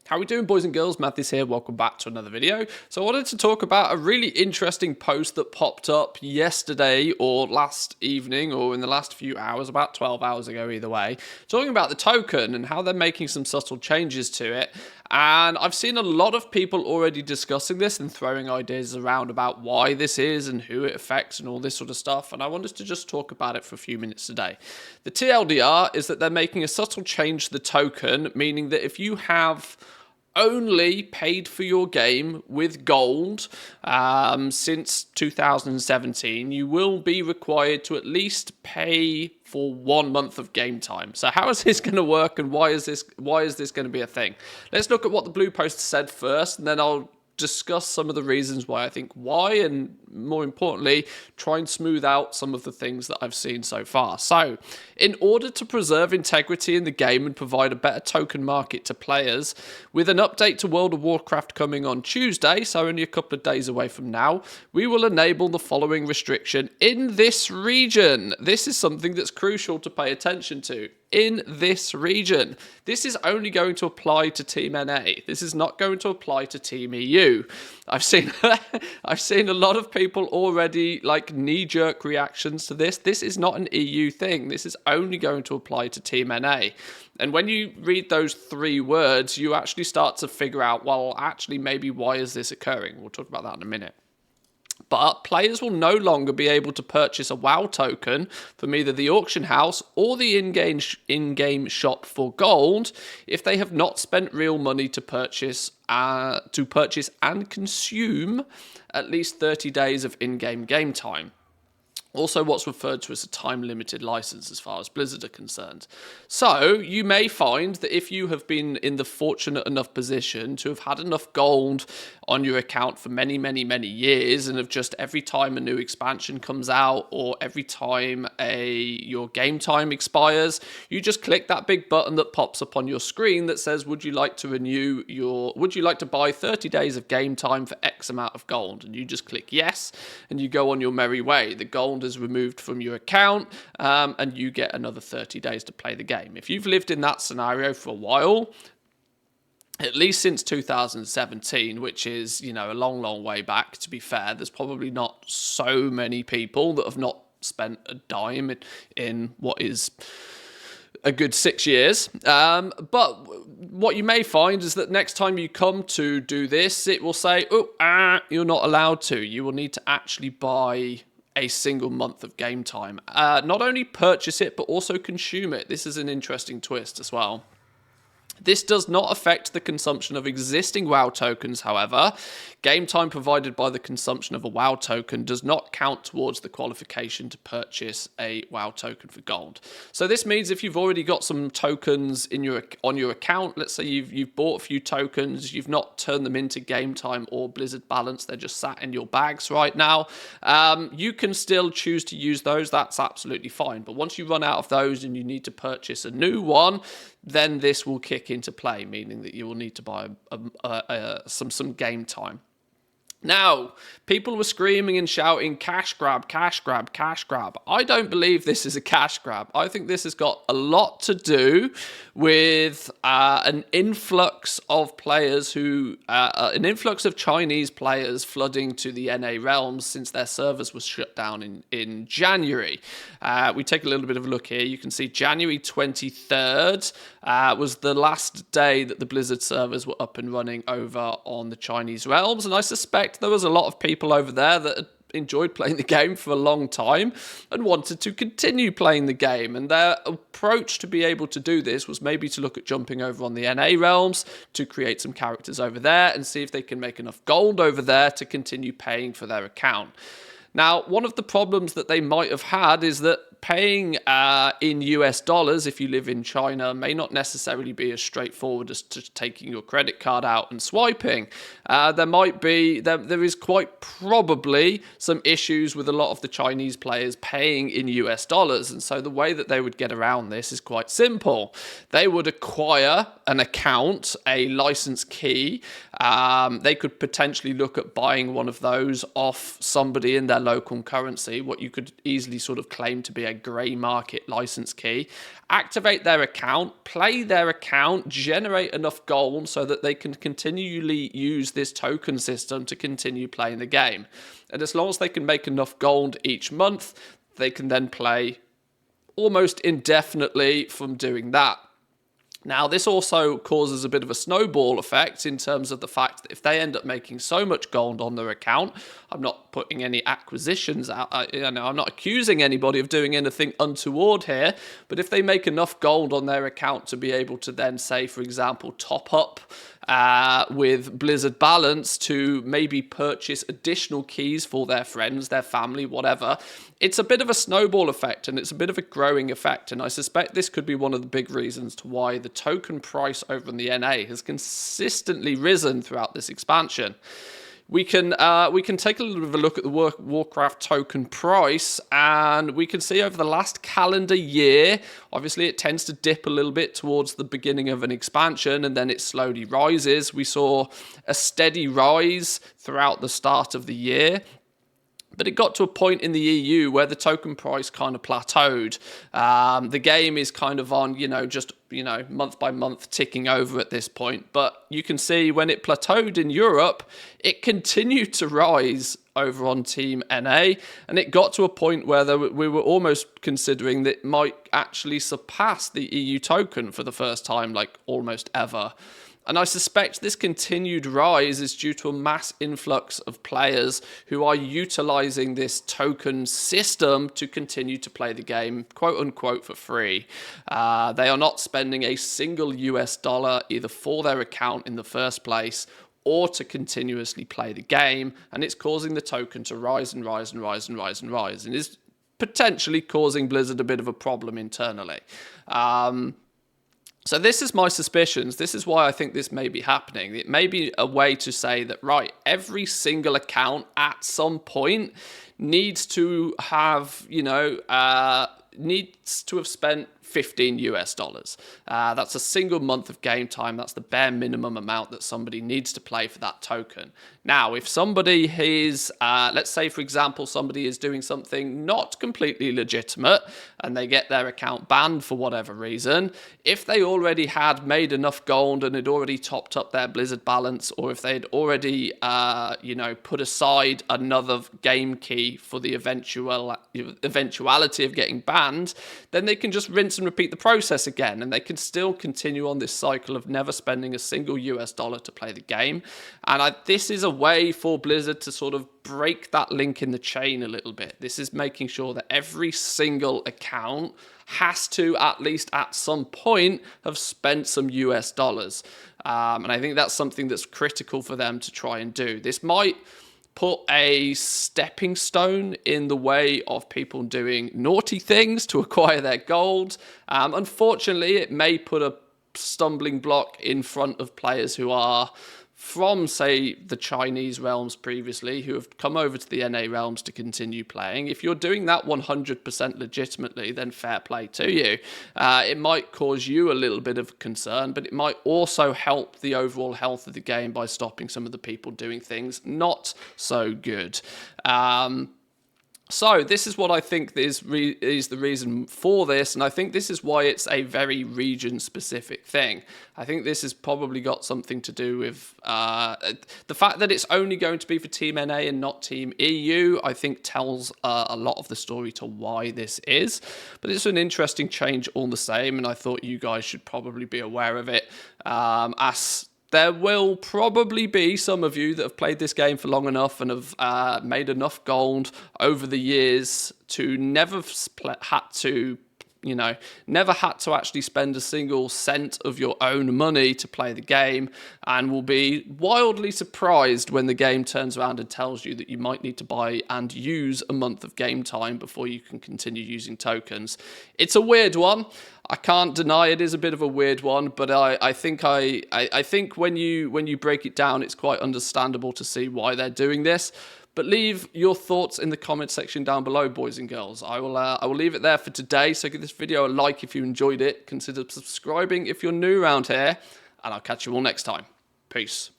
How we doing, boys and girls? Manthieus here. Welcome back to another video. So I wanted to talk about a really interesting post that popped up yesterday or last evening or in the last few hours, about 12 hours ago either way, talking about the token and how they're making some subtle changes to it. And I've seen a lot of people already discussing this and throwing ideas around about why this is and who it affects and all this sort of stuff. And I wanted to just talk about it for a few minutes today. The TLDR is that they're making a subtle change to the token, meaning that if you have only paid for your game with gold since 2017, you will be required to at least pay for 1 month of game time. So how is this going to work, and why is this going to be a thing? Let's look at what the blue post said first, and then I'll discuss some of the reasons why I think why, and more importantly, try and smooth out some of the things that I've seen so far. So, in order to preserve integrity in the game and provide a better token market to players, with an update to World of Warcraft coming on Tuesday, so only a couple of days away from now, we will enable the following restriction in this region. This is something that's crucial to pay attention to. In this region. This is only going to apply to Team NA. This is not going to apply to Team EU. I've seen a lot of people already like knee-jerk reactions to this. This is not an EU thing. This is only going to apply to Team NA. And when you read those three words, you actually start to figure out, well, actually, maybe why is this occurring? We'll talk about that in a minute. But players will no longer be able to purchase a WoW token from either the auction house or the in-game shop for gold if they have not spent real money to purchase and consume at least 30 days of in-game game time. Also what's referred to as a time-limited license as far as Blizzard are concerned. So you may find that if you have been in the fortunate enough position to have had enough gold on your account for many, many, many years, and have just every time a new expansion comes out or every time your game time expires, you just click that big button that pops up on your screen that says, would you like to buy 30 days of game time for X amount of gold? And you just click yes, and you go on your merry way. The gold is removed from your account, and you get another 30 days to play the game. If you've lived in that scenario for a while, at least since 2017, which is, a long, long way back, to be fair, there's probably not so many people that have not spent a dime in what is a good 6 years. But what you may find is that next time you come to do this, it will say, you're not allowed to. You will need to actually buy a single month of game time. Not only purchase it, but also consume it. This is an interesting twist as well. This does not affect the consumption of existing WoW tokens, however. Game time provided by the consumption of a WoW token does not count towards the qualification to purchase a WoW token for gold. So this means if you've already got some tokens on your account, let's say you've bought a few tokens, you've not turned them into game time or Blizzard balance, they're just sat in your bags right now, you can still choose to use those. That's absolutely fine. But once you run out of those and you need to purchase a new one, then this will kick into play, meaning that you will need to buy some game time. Now, people were screaming and shouting, cash grab, cash grab, cash grab. I don't believe this is a cash grab. I think this has got a lot to do with an influx of players an influx of Chinese players flooding to the NA realms since their servers were shut down in January. We take a little bit of a look here. You can see January 23rd was the last day that the Blizzard servers were up and running over on the Chinese realms, and I suspect there was a lot of people over there that had enjoyed playing the game for a long time and wanted to continue playing the game, and their approach to be able to do this was maybe to look at jumping over on the NA realms to create some characters over there and see if they can make enough gold over there to continue paying for their account. Now, one of the problems that they might have had is that paying in US dollars if you live in China may not necessarily be as straightforward as to taking your credit card out and swiping. There is quite probably some issues with a lot of the Chinese players paying in US dollars, and so the way that they would get around this is quite simple. They would acquire an account, a license key. They could potentially look at buying one of those off somebody in their local currency, what you could easily sort of claim to be a grey market license key, activate their account, play their account, generate enough gold so that they can continually use this token system to continue playing the game. And as long as they can make enough gold each month, they can then play almost indefinitely from doing that. Now, this also causes a bit of a snowball effect in terms of the fact that if they end up making so much gold on their account, I'm not putting any acquisitions out, I'm not accusing anybody of doing anything untoward here, but if they make enough gold on their account to be able to then, say, for example, top up with Blizzard Balance to maybe purchase additional keys for their friends, their family, whatever, it's a bit of a snowball effect and it's a bit of a growing effect. And I suspect this could be one of the big reasons to why the token price over in the NA has consistently risen throughout this expansion. We can take a little bit of a look at the Warcraft token price, and we can see over the last calendar year, obviously it tends to dip a little bit towards the beginning of an expansion, and then it slowly rises. We saw a steady rise throughout the start of the year, but it got to a point in the EU where the token price kind of plateaued. The game is kind of on, just month by month ticking over at this point. But you can see when it plateaued in Europe, it continued to rise over on Team NA. And it got to a point where we were almost considering that it might actually surpass the EU token for the first time, like almost ever. And I suspect this continued rise is due to a mass influx of players who are utilizing this token system to continue to play the game, quote unquote, for free. They are not spending a single US dollar either for their account in the first place or to continuously play the game. And it's causing the token to rise and rise and rise and rise and rise. And is potentially causing Blizzard a bit of a problem internally. So this is my suspicions. This is why I think this may be happening. It may be a way to say that, right, every single account at some point needs to have, needs to have spent $15 US. That's a single month of game time. That's the bare minimum amount that somebody needs to play for that token. Now, if somebody is, let's say, for example, somebody is doing something not completely legitimate and they get their account banned for whatever reason, if they already had made enough gold and had already topped up their Blizzard balance, or if they'd already, put aside another game key for the eventuality of getting banned, then they can just rinse and repeat the process again, and they can still continue on this cycle of never spending a single US dollar to play the game. And this is a way for Blizzard to sort of break that link in the chain a little bit. This is making sure that every single account has to, at least at some point, have spent some US dollars. And I think that's something that's critical for them to try and do. This might put a stepping stone in the way of people doing naughty things to acquire their gold. Unfortunately, it may put a stumbling block in front of players who are from, say, the Chinese realms previously, who have come over to the NA realms to continue playing. If you're doing that 100% legitimately, then fair play to you. It might cause you a little bit of concern, but it might also help the overall health of the game by stopping some of the people doing things not so good. So this is what I think is the reason for this, and I think this is why it's a very region-specific thing. I think this has probably got something to do with the fact that it's only going to be for Team NA and not Team EU, I think tells a lot of the story to why this is. But it's an interesting change all the same, and I thought you guys should probably be aware of it. As there will probably be some of you that have played this game for long enough and have made enough gold over the years to never had to actually spend a single cent of your own money to play the game, and will be wildly surprised when the game turns around and tells you that you might need to buy and use a month of game time before you can continue using tokens. It's a weird one. I can't deny it is a bit of a weird one, but I think when you break it down, it's quite understandable to see why they're doing this. But leave your thoughts in the comment section down below, boys and girls. I will leave it there for today. So give this video a like if you enjoyed it. Consider subscribing if you're new around here, and I'll catch you all next time. Peace.